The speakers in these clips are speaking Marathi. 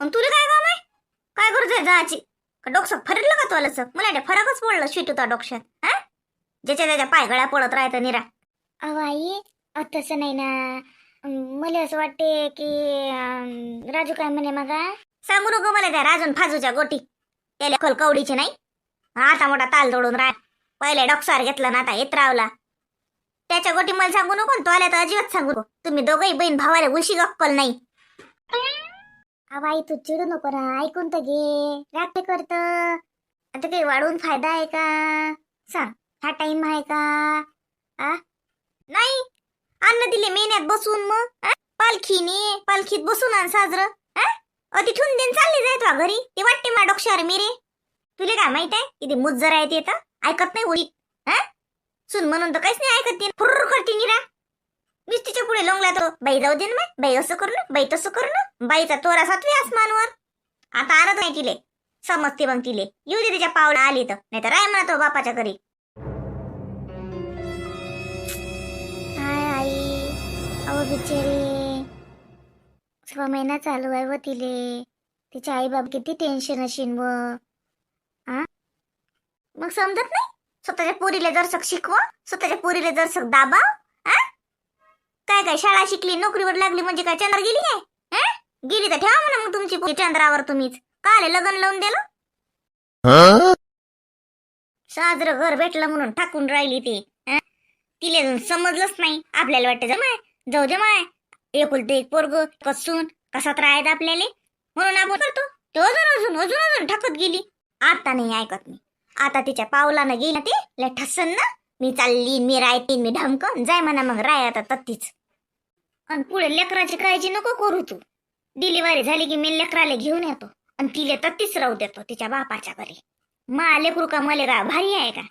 मग तुला काय काम आहे? काय गरज आहे जायची? का डोकं फरकलं का तुला? मला ते फरकच पडलं शिटू त्या डोक्यात. हा, ज्याच्या त्याच्या पाय गळ्या पडत राहतं निरा. अहो आई, तसं नाही ना. मला असं वाटते की राजू काय म्हणे मगा. सांगू नको मला त्या राजून फाजूच्या गोटी. त्याला खोल कवडीचे नाही. आता मोठा ताल तोडून राह. पहिले डॉक्टर घेतलं ना आता येत्रावला. त्याच्या गोटी मला सांगू नको. तो आल्या तर अजिबात सांगू नको. तुम्ही दोघंही बहीण भावाला उशी अक्कल नाही. अहो आई, तू चिडू नको ना. ऐकून तर घे. राग करत आता काही वाढवून फायदा आहे का? सांग, हा टाइम आहे का? नाही, अन्न दिले मेहन्यात बसून मग पालखीत बसून आण साजरं. तिथून दिन चालली जाय तुझ्या घरी. ते वाटते मा डोक्यावर मिरे. तुला काय माहित आहे किती मुज्जर आहे ते? तर ऐकत नाही उडी. सुन म्हणून तर काहीच नाही ऐकत. ते फुर्र करते निरा. मिस्तीच्या पुढे लोंगला तो बाई जाऊ दे ना, बाई असं करू ना, बाई तसं करू ना. बाईचा तोरा सातवी आसमानवर. आता आणत नाही तिले. समजते मग तिले. येऊ दे तिच्या पावला आली तर, नाही तर राय म्हणा तो बापाच्या घरी. हाय आई. अहो बिचारी, 6 महिना चालू आहे व तिले. तिचे आई बाप किती टेन्शन असेल व. मग समजत नाही? स्वतःच्या पोरीला जरसक शिकवा, स्वतःच्या पोरीला जरसक दाबा. काय काय शाळा शिकली, नोकरीवर लागली म्हणजे काय चंद्र गेली आहे? गेली तर ठेवा म्हणा मग तुमची पोरी चंद्रावर. तुम्हीच काले लग्न लावून दिलं. साजरं घर भेटलं म्हणून ठाकून राहिली ती. तिला समजलंच नाही. आपल्याला वाटतं जमाय जाऊ दे माय, एकुलते एक पोरग कसून कसात राहत आपल्याला, म्हणून आपण करतो. तो अजून अजून अजून अजून ठाकत गेली. आता नाही ऐकत मी. आता तिच्या पावलानं गेली ते लय ठसन ना. मी चालली, मी राहते, मी ढमकन जाय म्हणा मग राय आता तत्तीच. आणि पुढे लेकराची काळजी नको करू तू. डिलिव्हरी झाली की मी लेकराला घेऊन येतो आणि तिला तत्तीच राहू देतो तिच्या बापाच्या घरी. मा लेकरू का मले का भारी आहे का?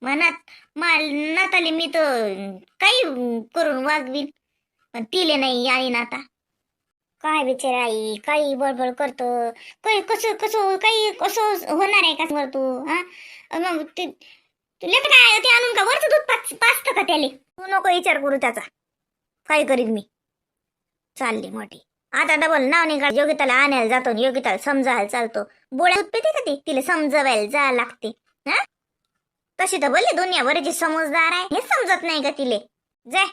मनात मा नाताले मी तर काही करून वागवीन, पण तिले नाही आणि नाता. काय बिचारी आई, काही बडबड करतो. काही कसं कसं काही कसं होणार आहे का तू? मग ते लेकर काय ते आणून का वरचं दूध पाचतं का त्याले? तू नको विचार करू त्याचा. काय करीन मी? चालली मोठी. आता डबल नाव निघा. योगिताला आणायला जातो, योगिताला समजायला चालतो. बोळ्या दूध पिते का ती? तिला समजवायला जा लागते. तशी तर बोलली दुनियाभराची समजदार आहे. हे समजत नाही का तिले? जाय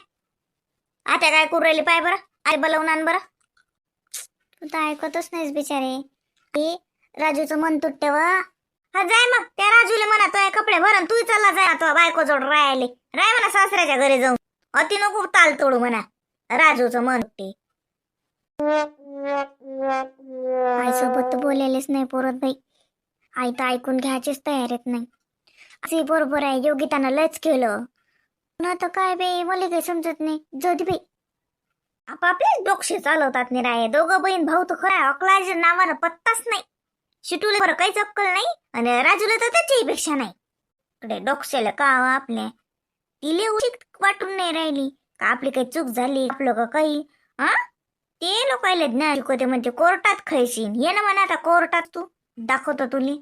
आता काय करू राहिली पाय बरं. आई बोलावून आण बरं. तू तर ऐकतच नाहीस बिचारे. ते राजूचं मन तुटते व. हा जाय मग त्या राजूला म्हणा तो कपडे भरण तू चालला जाय तो बायको जोड राहिले. राय म्हणा सासऱ्याच्या घरी जाऊन. अति नको ताल तोडू म्हणा. राजूचं मन तुटते. आईसोबत तर बोलायलेच नाही पोरत बाई. आई तर ऐकून घ्यायचीच तयारीत नाही. असे बरोबर आहे, योगितानं लयच केलं ना. तर काय बाई, मला काही समजत नाही. जाऊ दे बाई. आपापलेच डोक्षे चालवतात निराये. दोघं बहीण भाऊ तर खरं अकलाच्या नावानं पत्ताच नाही. शिटूला बरं काहीच अक्कल नाही आणि राजूला तर त्याच्याही पेक्षा नाही. इकडे डोक्षेला का आपल्या तिले उचित वाटून नाही राहिली का आपली काही चूक झाली आपलं का काही. ते लोकायला ज्ञान शिकवते म्हणते कोर्टात खैशीन. ये ना म्हणा आता कोर्टात तू दाखवतो तुली.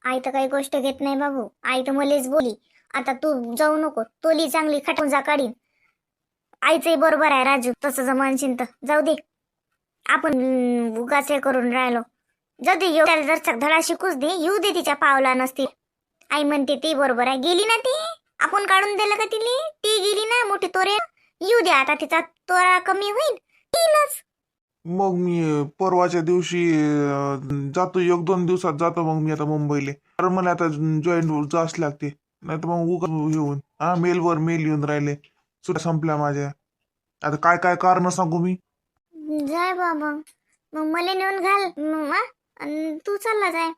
आई तर काही गोष्ट घेत नाही बाबू. आई तर मलेच बोली आता तू जाऊ नको. तोली चांगली खाटून जा काढीन. आईचंही बरोबर आहे राजू. तसं जर म्हणशील तर जाऊ दे. आपण उगाच हे करून राहिलो. जाऊ दे. त्याला जर धडा शिकूच दे. येऊ दे तिच्या पावला नसती. आई म्हणते ते बरोबर आहे. गेली ना ती. आपण काढून दिलं का तिने? ती गेली ना मोठी तोरे. येऊ दे आता तिचा तोरा कमी होईल. येईलच. मग मी परवाच्या दिवशी जातो. 1-2 दिवसात जातो मग मी आता मुंबईला. कारण मला आता जॉईंट जास्त लागते. नाही तर मग उगा येऊन मेलवर मेल येऊन राहिले. सुट्ट्या संपल्या माझ्या. आता काय काय कारण सांगू मी? जाय बाबा. मग मला नेऊन घाल. तू चालला जाय.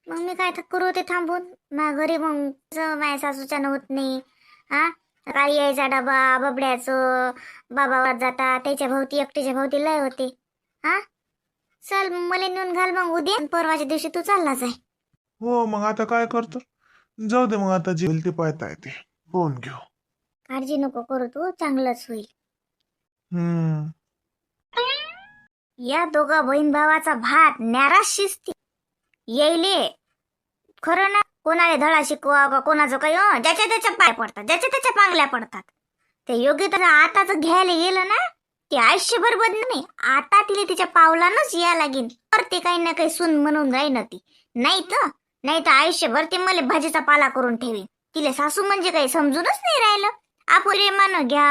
मग मी काय करू ते थांबून. माझ्या घरी मग माझ्या सासूच्यानं होत नाही. काय यायचा डबा बबड्याचं बाबा जाता त्याच्या भोवती एकट्याच्या भोवती लय होते. चल मला नेऊन घाल मग उद्या. परवाच्या दिवशी तू चालला जाय. हो मग आता काय करतो. जाऊ दे मग आता जे होईल ते पाहता येते. फोन घेऊ. काळजी नको करू तू. चांगलंच होईल. या दोघा बहीण भावाचा भात न्यारा शिस्ती येईले. खरं ना कोणाला धडा शिकवा का कोणाचं काही ज्याच्या त्याच्या पाय पडतात, ज्याच्या त्याच्या पांगल्या पडतात. ते योग्य तर आताच घ्यायला गेलं ना ते आयुष्यभर बदल नाही. आता तिला तिच्या पावलानच या लागेल तर ते काही ना काही सून म्हणून राही ना ती. नाही तर आयुष्यभर ते मला भाजीचा पाला करून ठेवी. तिला सासू म्हणजे काही समजूनच नाही राहिलं. आपण प्रेमानं घ्या,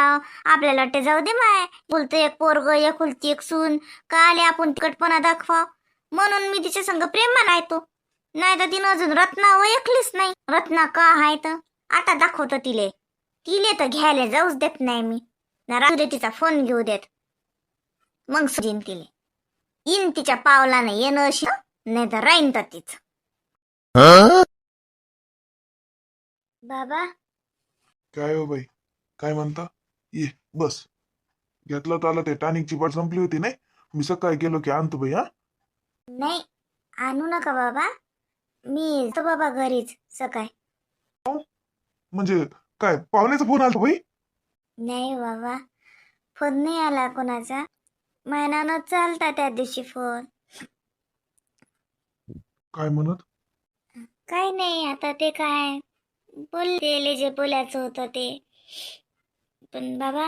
आपल्याला वाटते जाऊ दे माय बोलतो एक पोरग एकुलती एक सून का आले आपण तिकटपणा दाखवा म्हणून मी तिच्या संग प्रेमानं राहतो. नाही तर तिनं अजून रत्ना ऐकलीच नाही. रत्ना का आहे तर आता दाखवतो तिले तर घ्यायला जाऊच देत नाही मी. ना राहू दे तिचा फोन घेऊ देत मग सुजीन तिले येईन तिच्या पावलानं येणं अशी नाही तर राहीन तर तीच. बाबा काय हो बाई, काय म्हणता? ये बस. घेतलं तर आलं, ते टॉनिकची बाट संपली होती नाही, मी सकाळी गेलो की आणतो बाई. हा नाही आणू नका बाबा, मी येतो बाबा घरीच सकाळी. म्हणजे काय पाहुण्याचा फोन आला बाई? नाही बाबा, फोन नाही आला कोणाचा. महिन्यानं चालता त्या दिवशी फोन. काय म्हणत? काय नाही, आता ते काय बोलले जे बोलायचं होतं ते. पण बाबा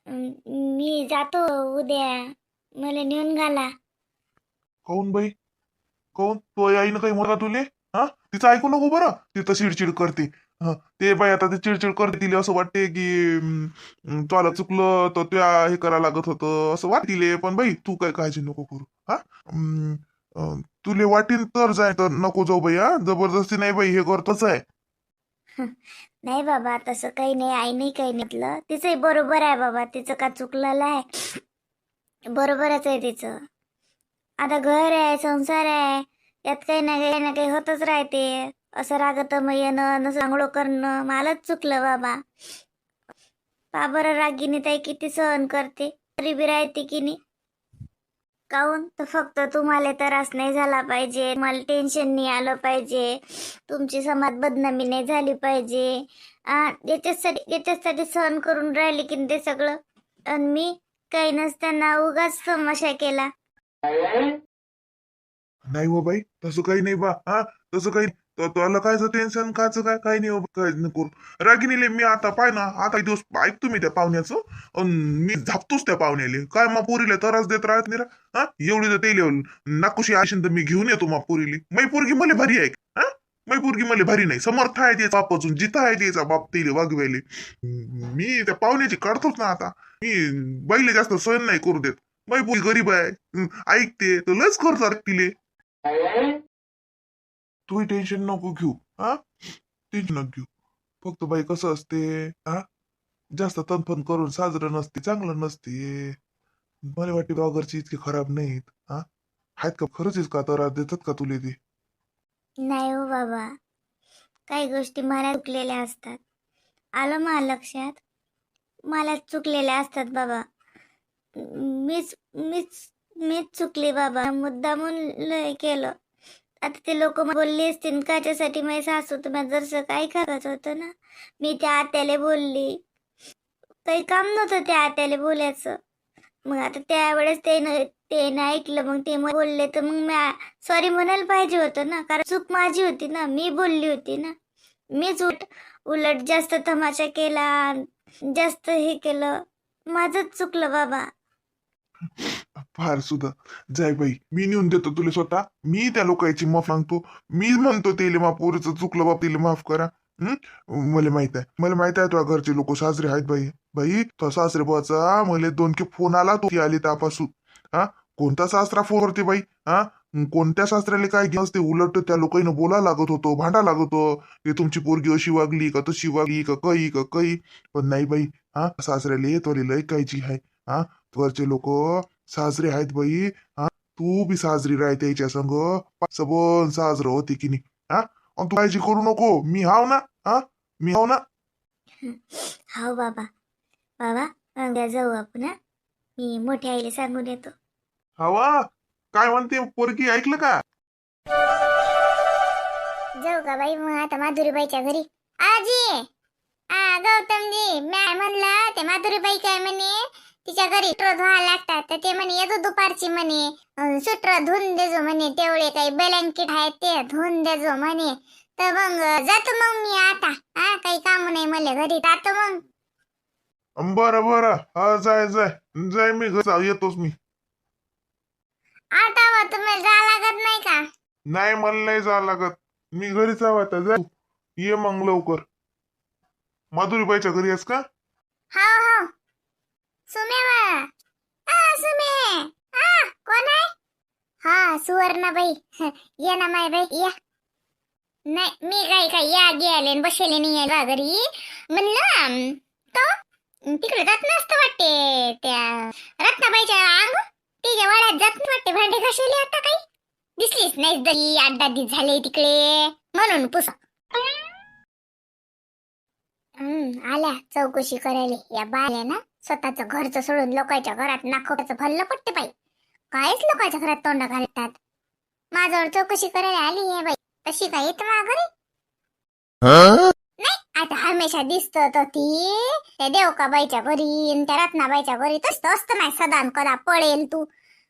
मी जातो उद्या, मला नेऊन घाला. काऊन बाई, काऊन? तो आईनं काही म्हणा तुले? हा, तिचं ऐकू नको बरं, ती तर चिडचिड करते. ते बाई आता ते चिडचिड करते, तिला असं वाटते की तुला चुकलं तर त्या हे करायला लागत होतं असं वाटते. पण बाई तू काय काळजी नको करू. हा तुले वाटेल तर जाय, तर नको जाऊ बाई. हा जबरदस्ती नाही बाई, हे करतोच आहे. नाही बाबा तसं काही नाही, आई नाही काही म्हटलं. तिचंही बरोबर आहे बाबा, तिचं का चुकलेलं आहे, बरोबरच आहे तिचं. आता घर आहे, संसार आहे, यात काही ना काही होतच राहते. असं रागत मग येणं न सांगडो करणं मलाच चुकलं बाबा. पा बरं रागिनी ताई किती सहन करते, तरी बी राहते की नाही. काहून तर फक्त तुम्हाला त्रास नाही झाला पाहिजे, मला टेन्शन नाही आलं पाहिजे, तुमची समाज बदनामी नाही झाली पाहिजे. याच्यासाठी सहन करून राहिले की ते सगळं. आणि मी काही नसताना उगाच तमाशा केला. नाही हो बाई, तसं काही नाही बा. हा तसं काही तुला कायचं टेन्शन कायचं काय काही नाही हो, काय नको रागिनीले. मी आता पाय ना, आता दिवस ऐकतो मी त्या पाहुण्याचं, मी झापतोच त्या पाहुण्याले. काय मग पोरीला त्रास देत राहत नाही रा. हा एवढी तर ते नाकुशी आशीन तर मी घेऊन येतो मग पोरीली. मै पोरगी मला भारी आहे. हा मै पोरगी मला भारी नाही, समर्थ आहे त्याचा बाप, अजून जिथं आहे त्याचा बाप तिले वागवायले. मी त्या पाहुण्याची काढतोच ना आता. मी बाईले जास्त सहन नाही करू देत. मै पोरी गरीब आहे, ऐकते तर लच करतात तिले. तू टेन्शन नको घेऊ. हा टेन्शन नको घेऊ. फक्त बाई कसं असते, हा जास्त तनफन करून साजरं नसते, चांगलं नसते. मला वाटते डॉगरची इतकी खराब नाहीत. हा आहेत का खरंच का त्रास देतात का तुले ते? नाही हो बाबा, काही गोष्टी मला चुकलेल्या असतात. आलं मला लक्षात, मला चुकलेल्या असतात बाबा. मीच मीच मीच चुकली बाबा, मुद्दामून लय केलं. आता ते लोक बोलले असतील काच्यासाठी माझी सासू तुम्ही जरसं काही करत होतं ना, मी त्या आत्याला बोलली. काही काम नव्हतं त्या आत्याला बोलायचं. मग आता त्यावेळेस ते नाही ऐकलं, मग ते बोलले तर मग मी सॉरी म्हणायला पाहिजे होतं ना, कारण चूक माझी होती ना, मी बोलली होती ना. मीच उलट जास्त तमाशा केला, जास्त हे केलं, माझंच चुकलं बाबा. फार सुद्धा जाय बाई, मी नेऊन देतो तुला स्वतः. मी त्या लोकांची माफ मागतो. मी म्हणतो तेले मा पोरीचं चुकलं बाप, तिला माफ करा. मला माहित आहे तुझ्या घरचे लोक सासरे आहेत बाई. बाई तो सासरे बुवाचा मला 2 फोन आला, तो आली त्यापासून. हा कोणता सासरा फोन करते बाई? हा कोणत्या सासऱ्याला काय घेऊन असते? उलट त्या लोकांना बोला लागत होतो, भांडा लागत होतो की तुमची पोरगी अशी वागली का तशी वागली का काही. पण नाही बाई, हा सासऱ्याला तोली लय कायची आहे. हा घरचे लोक साजरे आहेत बाई. हा तू बी साजरी राह त्याच्या संग, सबन साजरं होते की नाही. हा तू काळजी करू नको, मी हाव ना. हा मी हाव ना. हो बाबा. बाबा उद्या जाऊ आपण. मी मोठ्या आईला सांगून येतो. हवा काय म्हणते पोरगी, ऐकलं का? जाऊ का बाई मग आता माधुरीबाईच्या घरी? आजी गौतमजी, मी म्हणलं ते माधुरीबाई काय म्हणे तिच्या घरी सुट्र धुवा लागतात, तर ते म्हणे येतो दुपारची म्हणे, सुट्र धुवून देजो म्हणे, तेवढे काही ब्लँकेट आहेत ते धुवून देजो म्हणे. तर मग जातो मग मी आता. काही काम नाही मला घरी, जातो मग. बरं बरं, हा जाय जाय जाय, मी येतोच मी. आता व तुम्ही जा लागत नाही का? नाही, मला नाही जावं लागत, मी घरीच आहो आता. जा ये मग लवकर. माधुरीबाईच्या घरी आहेस का? हो हो. सुमे वा. सुमे. कोण आहे? हा सुवर्णाबाई. ये ना माय बाई या. नाही मी काही या गेले बसले नाही आहे घरी. म्हणलं तो तिकडे जात नसतं वाटते त्या रत्नाबाईच्या अंग तिच्या वाड्यात जात नाही वाटते. भांडे घासले आता काही दिसलीच नाही. दरी 8-10 दिवस झाले तिकडे म्हणून पुसा. आल्या चौकशी करायला या बाया ना. स्वतःच घरचं सोडून लोकांच्या घरात नाखोट्याचं भल्लं पडते बाई. कायच लोकांच्या घरात तोंड घालतात. माझ्यावर चौकशी करायला आली आहे बाई. तशी काय येत घरी नाही. आता हमेशा दिसत तर ती त्या देवकाबाईच्या घरी आणि त्या रत्नाबाईच्या घरी तसं असतं नाही. सदान कदा पळेल तू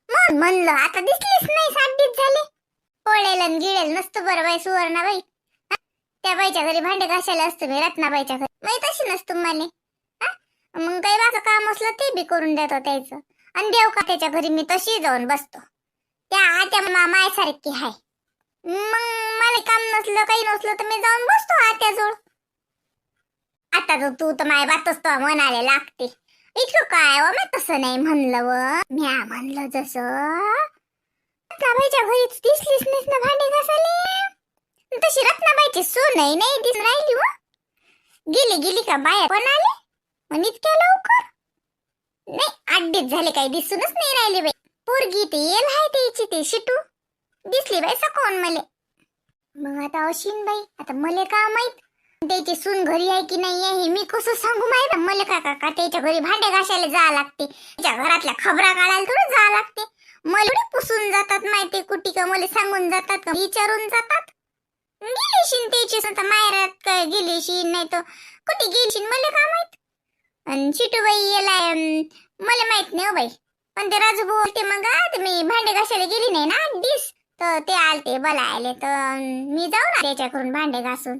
म्हणलं आता दिसलीच नाही. 7 दिवस झाले. पळेल आणि गिळेल नसतं बरं बाई सुवर्णाबाई. त्या बाईच्या घरी भांडे घासायला असतं मी रत्नाबाईच्या घरी. मी तशी नसतो मला. मग काही माझं काम असलं ते बी करून देतो त्याचं. आणि देवका त्याच्या घरी मी तशी जाऊन बसतो. त्या आत्या मायासारखी हाय. मग मला काम नसलं काही नसलं तर मी जाऊन बसतो आत्याजवळ. आता तू तर माय बातच तो म्हणाले लागते. इतकं काय व मी तसं नाही म्हणलं व. म्या म्हणलं जसं रत्नाबाईच्या घरी दिसलीच नाहीस ना भांडे घासायला. तशी रत्नाबाईची सून नाही दिसून राहिली व. गेली का बाया पण आली पण इतक्या लवकर नाही. 8 दिवस झाले काही दिसूनच नाही राहिले बाई. पोरगी ते येल हाय त्याची ते शिटू दिसली बाई सकोन मले. मग आता अशीन बाई. आता मले का माहित त्याची सून घरी आहे की नाही आहे हे मी कसं सांगू माहित. मले का त्याच्या घरी भांडे घासायला जावं लागते. त्याच्या घरातल्या खबरा काढायला थोडं जावं लागते. मला पुसून जातात माहिती कुठी का मला सांगून जातात का विचारून जातात. गेलीशीन त्याची स्वतः मायरात काय गेलीशीन नाही तर कुठे गेलीशीन मला का माहित. आणि शिटूबाई येलाय मला माहित नाही हो बाई. पण ते राजू बोलते मग मी भांडे घासायला गेली नाही ना 8 दिवस तर ते आलते बोलायले तर मी जाऊ ना त्याच्याकडून भांडे घासून.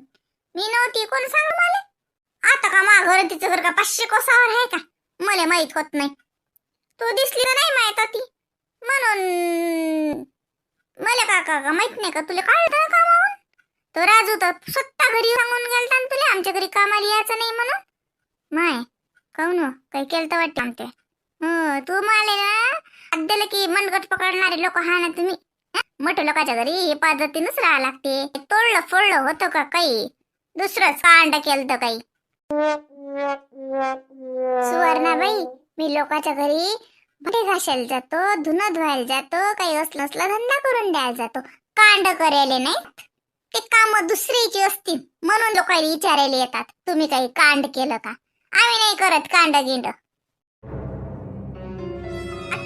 मी नव्हती कोण सांग मला. आता का मा घर तिचं घर का 500 कोसावर आहे का मला माहित होत नाही. तू दिसली तर नाही माहित होती म्हणून मला का माहित नाही का तुला काढलं कामावून. तो राजू तर स्वतः घरी सांगून गेलता तुला आमच्या घरी कामाला यायचं नाही म्हणून. माय काऊन काही केलं तर वाटतं आमच्या. तू मला ना अद्याला की मनगट पकडणारे लोक हा ना तुम्ही. मोठ्या लोकांच्या घरी हे पद्धतीनच राहा लागते. तोडलं फोडलं होतं का काही दुसरंच कांड केलं तर काही. सुवर्णाबाई मी लोकांच्या घरी भांडे घासायला जातो धुणं धुवायला जातो काही असलं धंदा करून द्यायला जातो. कांड करायला नाही. ते काम दुसऱ्याची असतील म्हणून लोकांना विचारायला येतात तुम्ही काही कांड केलं का. आम्ही नाही करत कांड गिंड.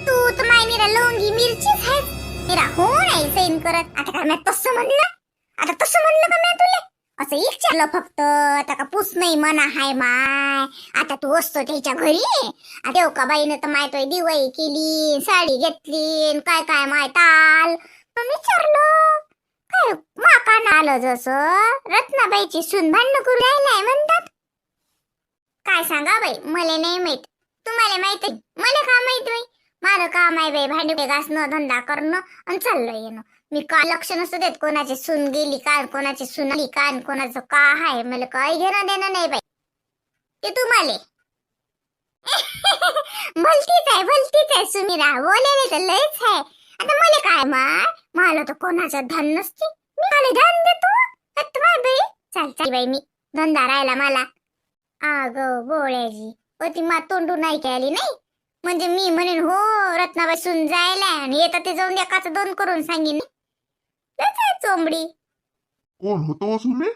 तू तर मायनीला लवंगी मिरचीच आहेस. निरा हो नाही सैन करत. आता काय मी तसं म्हणलं. आता तसं म्हणलं का मी तुला असं विचारलं फक्त. आता का पुस नाही म्हणा हाय माय. आता तू असतो त्याच्या घरी देवकाबाईनं तर माय तो दिवाळी केली साडी घेतली काय काय माय ताल विचारलं काय माकान आलं जसं रत्नाबाईची सून भांडण करू राहिलाय म्हणतात. काय सांगा बाई मला नाही माहित. तुम्हाला माहित आहे मला का माहित बाई. माझं काम आहे बाई भांडे घासणं धंदा करणं आणि चाललं येणं. मी का लक्ष नसतं देत कोणाची सून गेली का कोणाची सून आली का कोणाचं का आहे मला काही घेणं देणं नाही बाई. ते तुम्हाला भलतीच आहे सुमीरा बोलायला तर लयच आहे. आता मला काय मला तर कोणाचं धन नसते मी मला धन देतो बाई. चाल बाई मी धंदा राहिला मला. अग बोळ्याजी ती मा तोंडू नाही केली नाही म्हणजे मी म्हणेन हो रत्नाबाई सून जायला आणि येतात ते जाऊन एकाच 2 करून सांगीन चोंबडी. कोण होतो सुमे?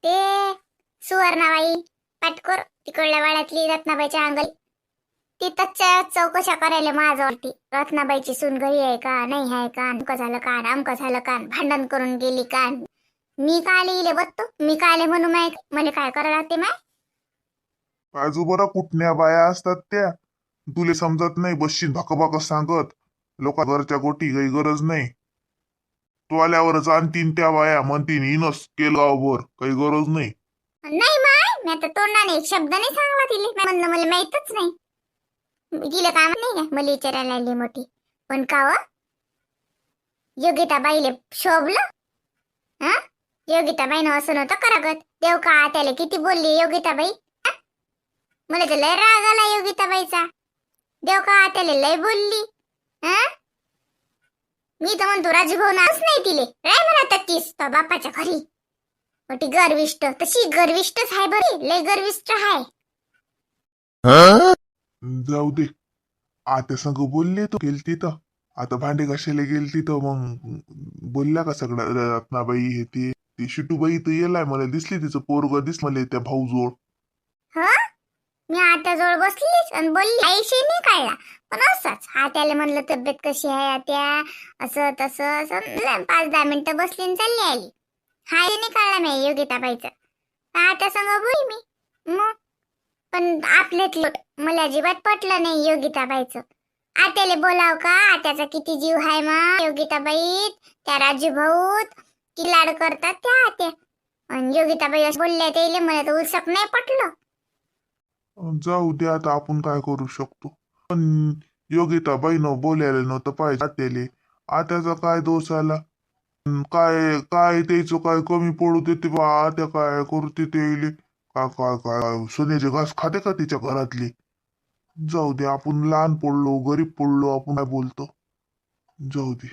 ते सुवर्णाबाई पाटकर तिकडल्या वाड्यातली रत्नाबाईच्या अंगली. ती तच्च्या चौकशा करायला माझ्यावरती. रत्नाबाईची सून घरी आहे का नाही आहे का अमकं झालं का अमकं झालं का भांडण करून गेली का. मी काले इले बघतो मी काले म्हणू माय मला काय करायला लागते माय. काजू बरा कुठण्या बाया असतात त्या तुले समजत नाही. बसशील भाकभाक सांगत लोका घरच्या गोटी काही गरज नाही. तू आल्यावरच आणतीन त्या बाया म्हणतीन इनस केलं गावभर काही गरज नाही. नाही माय मी आता तोंडाने एक शब्द नाही सांगला तिले. मी म्हणलं मला माहीतच नाही. तिला काम नाही का मला विचारायला आली मोठी. पण का व योगिताबाईले शोभलं? हा योगिताबाईनं असं नव्हतं करागत. देव का त्याला किती बोलली योगिताबाई. हा? मला तर लय राग आला योगिताबाईचा. देव का त्याला लय बोलली. हा मी तर म्हणतो राजू भाऊ नाच नाही तिले. राय म्हणा तीस तो बापाच्या घरी. मोठी गर्विष्ट तशी गर्विष्टच आहे बरी. लय गर्विष्ट आहे. जाऊ दे. आता संग बोलले तो गेलती तर आता भांडे कशाला गेलती तर मग बोलला का सगळं रत्नाबाई हे ते ती शिटूबाई तर येलाय मला दिसली तिचं पोरग दिसलं मला त्या भाऊ जोड. हा मी आत्याजवळ बसलीच आणि बोलली. आईशी नाही काढला पण असंच. आत्याला म्हणलं तब्येत कशी आहे आत्या असं तसं असं 5-10 मिनिटं बसली आणि चालली आली. हाय नाही काढला मी योगिताबाईचं. आत्या संग बोली मी मग. पण आपल्यातलं मला अजिबात पटलं नाही योगिताबाईचं. आत्याला बोलाव का. आत्याचा किती जीव आहे मग योगिताबाई. त्या राजू भाऊ की लाड करतात त्या आत्या. आणि योगिताबाई असं बोलल्या त्याला मला तर उलसक नाही पटलं. जाऊ दे आता आपण काय करू शकतो. पण योगिताबाईनं बोलायला नव्हतं पाहिजे आत्याले. आत्याचा काय दोष आला. काय काय त्याचं काय कमी पडू देते बा. आत्या काय करते ते काय काय काय सोन्याचे घास खाते का तिच्या घरातली. जाऊ दे आपण लहान पडलो गरीब पडलो आपण काय बोलतो. जाऊ दे.